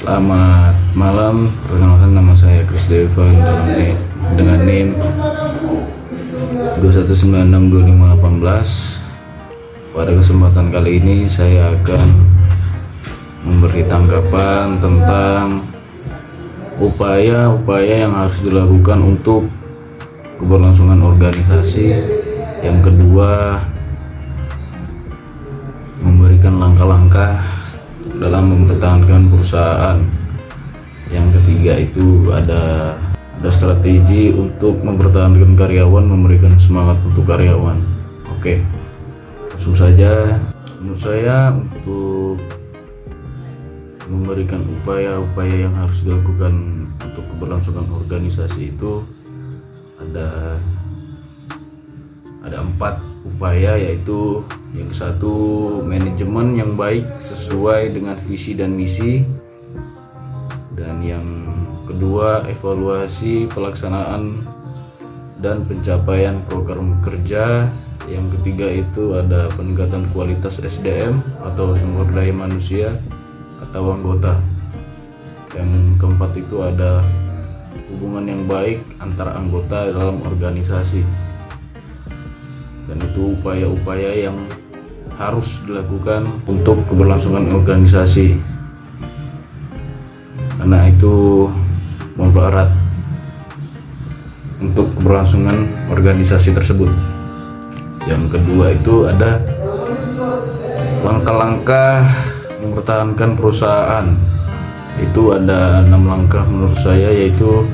Selamat malam, perkenalkan nama saya Chris Devan dengan NIM 2196258. Pada kesempatan kali ini saya akan memberi tanggapan tentang upaya-upaya yang harus dilakukan untuk keberlangsungan organisasi. Yang kedua, memberikan langkah-langkah dalam mempertahankan perusahaan. Yang ketiga itu ada strategi untuk mempertahankan karyawan, memberikan semangat untuk karyawan. Oke, langsung saja. Menurut saya untuk memberikan upaya-upaya yang harus dilakukan untuk keberlangsungan organisasi itu ada 4 upaya, yaitu yang satu, manajemen yang baik sesuai dengan visi dan misi, dan yang kedua, evaluasi pelaksanaan dan pencapaian program kerja. Yang ketiga itu ada peningkatan kualitas SDM atau sumber daya manusia atau anggota. Yang keempat itu ada hubungan yang baik antara anggota dalam organisasi. Dan itu upaya-upaya yang harus dilakukan untuk keberlangsungan organisasi, karena itu mempererat untuk keberlangsungan organisasi tersebut. Yang kedua itu ada langkah-langkah mempertahankan perusahaan. Itu ada 6 langkah menurut saya, yaitu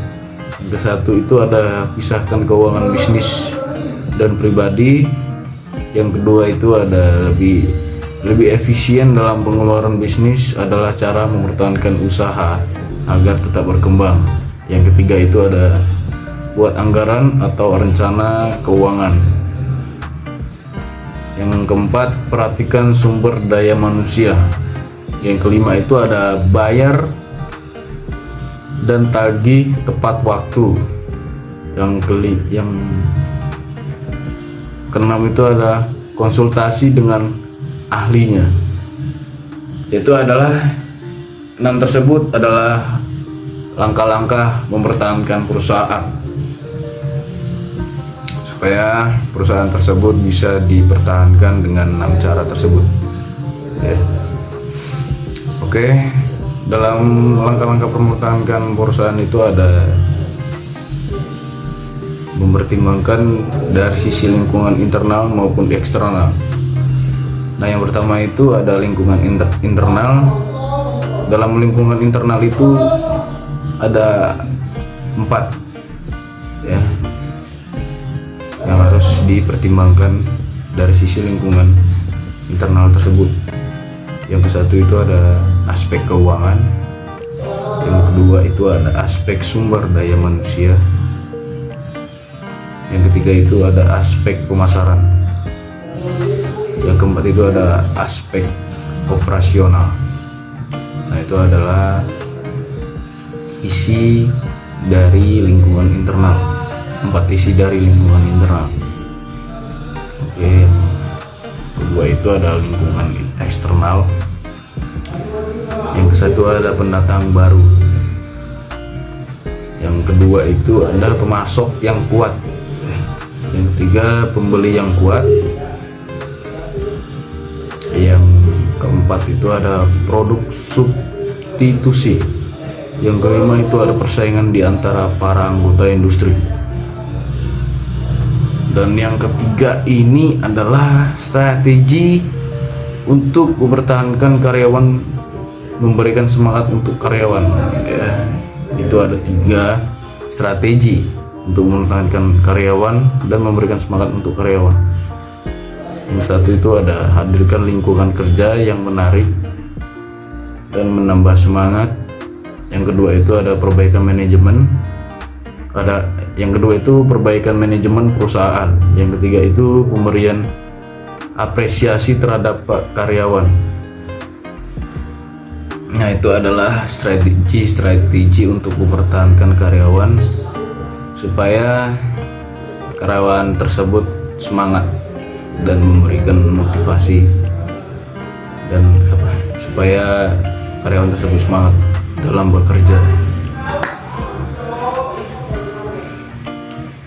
yang satu itu ada pisahkan keuangan bisnis dan pribadi. Yang kedua itu ada lebih efisien dalam pengeluaran bisnis adalah cara mempertahankan usaha agar tetap berkembang. Yang ketiga itu ada buat anggaran atau rencana keuangan. Yang keempat, perhatikan sumber daya manusia. Yang kelima itu ada bayar dan tagih tepat waktu. Yang keenam itu ada konsultasi dengan ahlinya. Itu adalah 6 tersebut adalah langkah-langkah mempertahankan perusahaan supaya perusahaan tersebut bisa dipertahankan dengan 6 cara tersebut. Oke, dalam langkah-langkah mempertahankan perusahaan itu ada mempertimbangkan dari sisi lingkungan internal maupun eksternal. Nah, yang pertama itu ada lingkungan internal. Dalam lingkungan internal itu ada 4 ya yang harus dipertimbangkan dari sisi lingkungan internal tersebut. Yang satu itu ada aspek keuangan. Yang kedua itu ada aspek sumber daya manusia. Yang ketiga itu ada aspek pemasaran. Yang keempat itu ada aspek operasional. Nah, itu adalah isi dari lingkungan internal. 4 isi dari lingkungan internal. Oke, kedua itu ada lingkungan eksternal. Yang kesatu ada pendatang baru. Yang kedua itu ada pemasok yang kuat. Yang ketiga, pembeli yang kuat. Yang keempat itu ada produk substitusi. Yang kelima itu ada persaingan di antara para anggota industri. Dan yang ketiga ini adalah strategi untuk mempertahankan karyawan, memberikan semangat untuk karyawan. Itu ada 3 strategi untuk mempertahankan karyawan dan memberikan semangat untuk karyawan. Yang satu itu ada hadirkan lingkungan kerja yang menarik dan menambah semangat. Yang kedua itu ada perbaikan manajemen. Yang kedua itu perbaikan manajemen perusahaan. Yang ketiga itu pemberian apresiasi terhadap karyawan. Nah, itu adalah strategi untuk mempertahankan karyawan supaya karyawan tersebut semangat dan memberikan motivasi, dan supaya karyawan tersebut semangat dalam bekerja.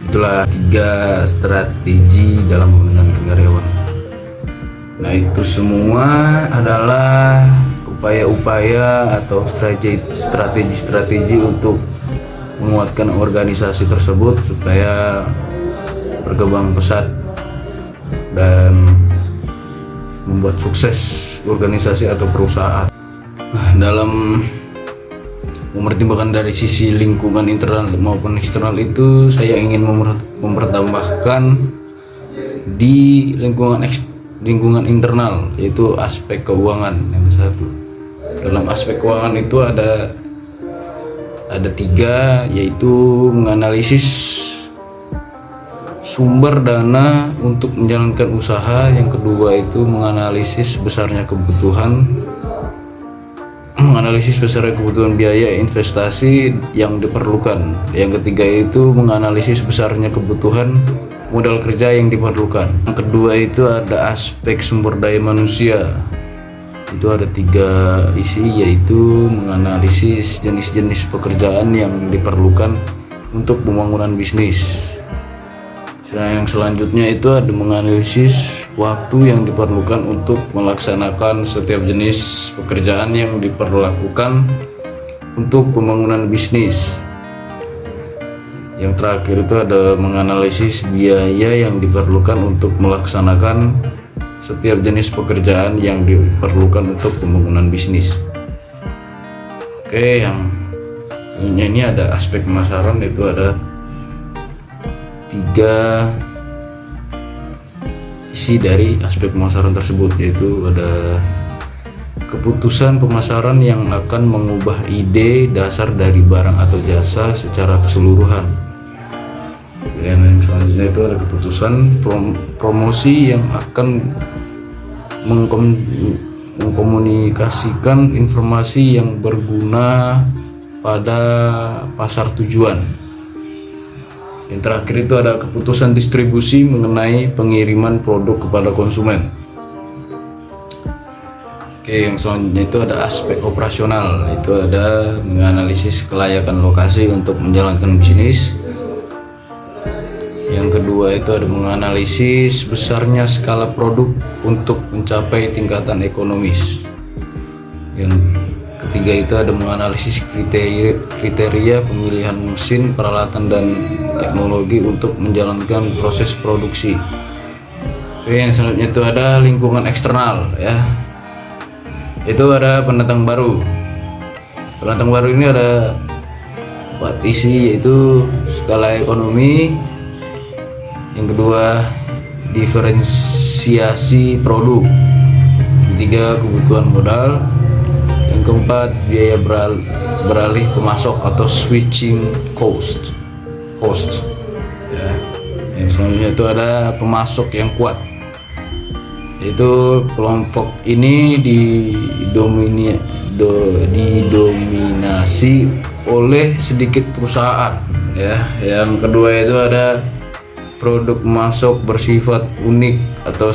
Itulah 3 strategi dalam mengenalkan karyawan. Nah, itu semua adalah upaya-upaya atau strategi-strategi untuk menguatkan organisasi tersebut supaya berkembang pesat dan membuat sukses organisasi atau perusahaan. Nah, dalam mempertimbangkan dari sisi lingkungan internal maupun eksternal itu, saya ingin mempertambahkan di lingkungan internal, yaitu aspek keuangan yang satu. Dalam aspek keuangan itu ada 3, yaitu menganalisis sumber dana untuk menjalankan usaha. Yang kedua itu menganalisis besarnya kebutuhan biaya investasi yang diperlukan. Yang ketiga itu menganalisis besarnya kebutuhan modal kerja yang diperlukan. Yang kedua itu ada aspek sumber daya manusia. Itu ada 3 isi, yaitu menganalisis jenis-jenis pekerjaan yang diperlukan untuk pembangunan bisnis. Yang selanjutnya itu ada menganalisis waktu yang diperlukan untuk melaksanakan setiap jenis pekerjaan yang diperlakukan untuk pembangunan bisnis. Yang terakhir itu ada menganalisis biaya yang diperlukan untuk melaksanakan setiap jenis pekerjaan yang diperlukan untuk pembangunan bisnis. Oke, yang selanjutnya ini ada aspek pemasaran, itu ada 3 isi dari aspek pemasaran tersebut, yaitu ada keputusan pemasaran yang akan mengubah ide dasar dari barang atau jasa secara keseluruhan. Dan yang selanjutnya itu ada keputusan promosi yang akan mengkomunikasikan informasi yang berguna pada pasar tujuan. Yang terakhir itu ada keputusan distribusi mengenai pengiriman produk kepada konsumen. Oke, yang selanjutnya itu ada aspek operasional, itu ada menganalisis kelayakan lokasi untuk menjalankan bisnis. Yang kedua itu ada menganalisis besarnya skala produk untuk mencapai tingkatan ekonomis. Yang ketiga itu ada menganalisis kriteria pemilihan mesin, peralatan, dan teknologi untuk menjalankan proses produksi. Oke, yang selanjutnya itu ada lingkungan eksternal, ya. Itu ada pendatang baru. Pendatang baru ini ada 4 isi, yaitu skala ekonomi. Yang kedua, diferensiasi produk. Yang ketiga, kebutuhan modal. Yang keempat, biaya beralih pemasok atau switching cost. Ya. Yang selanjutnya itu ada pemasok yang kuat. Yaitu kelompok ini didominasi oleh sedikit perusahaan. Ya. Yang kedua itu ada produk masuk bersifat unik atau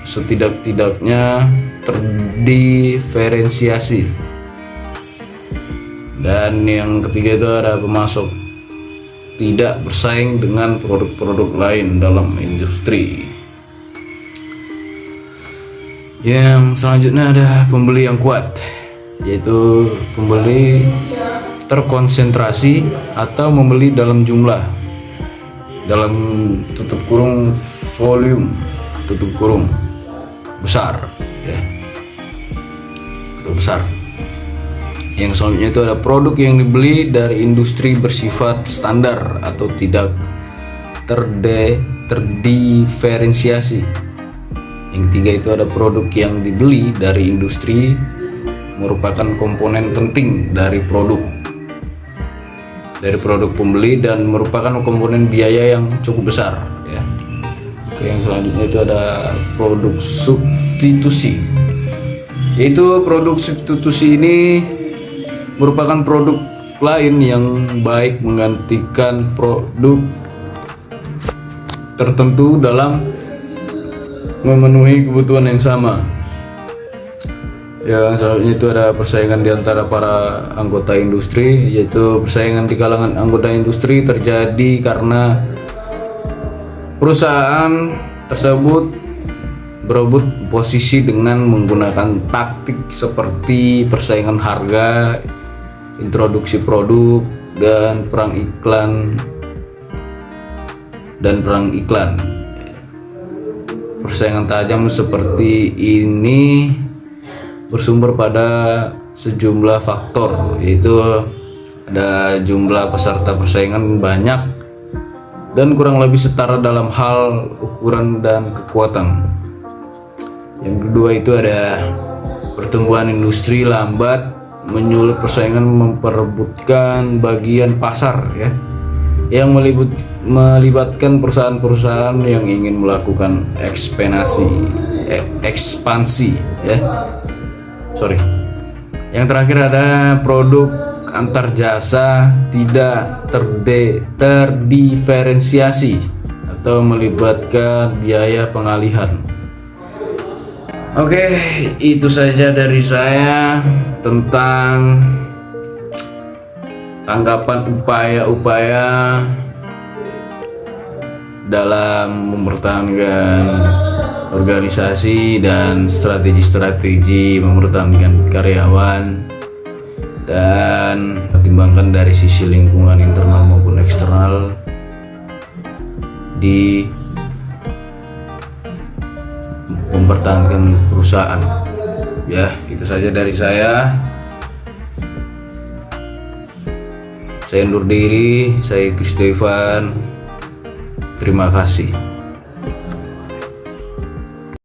setidak-tidaknya terdiferensiasi. Dan yang ketiga itu ada pemasok tidak bersaing dengan produk-produk lain dalam industri. Yang selanjutnya ada pembeli yang kuat, yaitu pembeli terkonsentrasi atau membeli dalam jumlah, dalam tutup kurung volume, tutup kurung besar, ya, tutup besar. Yang selanjutnya itu ada produk yang dibeli dari industri bersifat standar atau tidak terdiferensiasi. Yang ketiga itu ada produk yang dibeli dari industri merupakan komponen penting dari produk pembeli dan merupakan komponen biaya yang cukup besar, ya. Oke, yang selanjutnya itu ada produk substitusi, yaitu produk substitusi ini merupakan produk lain yang baik menggantikan produk tertentu dalam memenuhi kebutuhan yang sama. Yang selanjutnya itu ada persaingan di antara para anggota industri, yaitu persaingan di kalangan anggota industri terjadi karena perusahaan tersebut berebut posisi dengan menggunakan taktik seperti persaingan harga, introduksi produk, dan perang iklan. Persaingan tajam seperti ini bersumber pada sejumlah faktor, yaitu ada jumlah peserta persaingan banyak dan kurang lebih setara dalam hal ukuran dan kekuatan. Yang kedua itu ada pertumbuhan industri lambat, menyulut persaingan memperebutkan bagian pasar ya, yang melibatkan perusahaan-perusahaan yang ingin melakukan ekspansi ya. Yang terakhir ada produk antar jasa tidak terdiferensiasi atau melibatkan biaya pengalihan. Oke, itu saja dari saya tentang tanggapan upaya-upaya dalam mempertahankan organisasi dan strategi-strategi mempertahankan karyawan, dan pertimbangkan dari sisi lingkungan internal maupun eksternal di mempertahankan perusahaan. Ya, itu saja dari saya. Saya undur diri, saya Kristo Ivan. Terima kasih.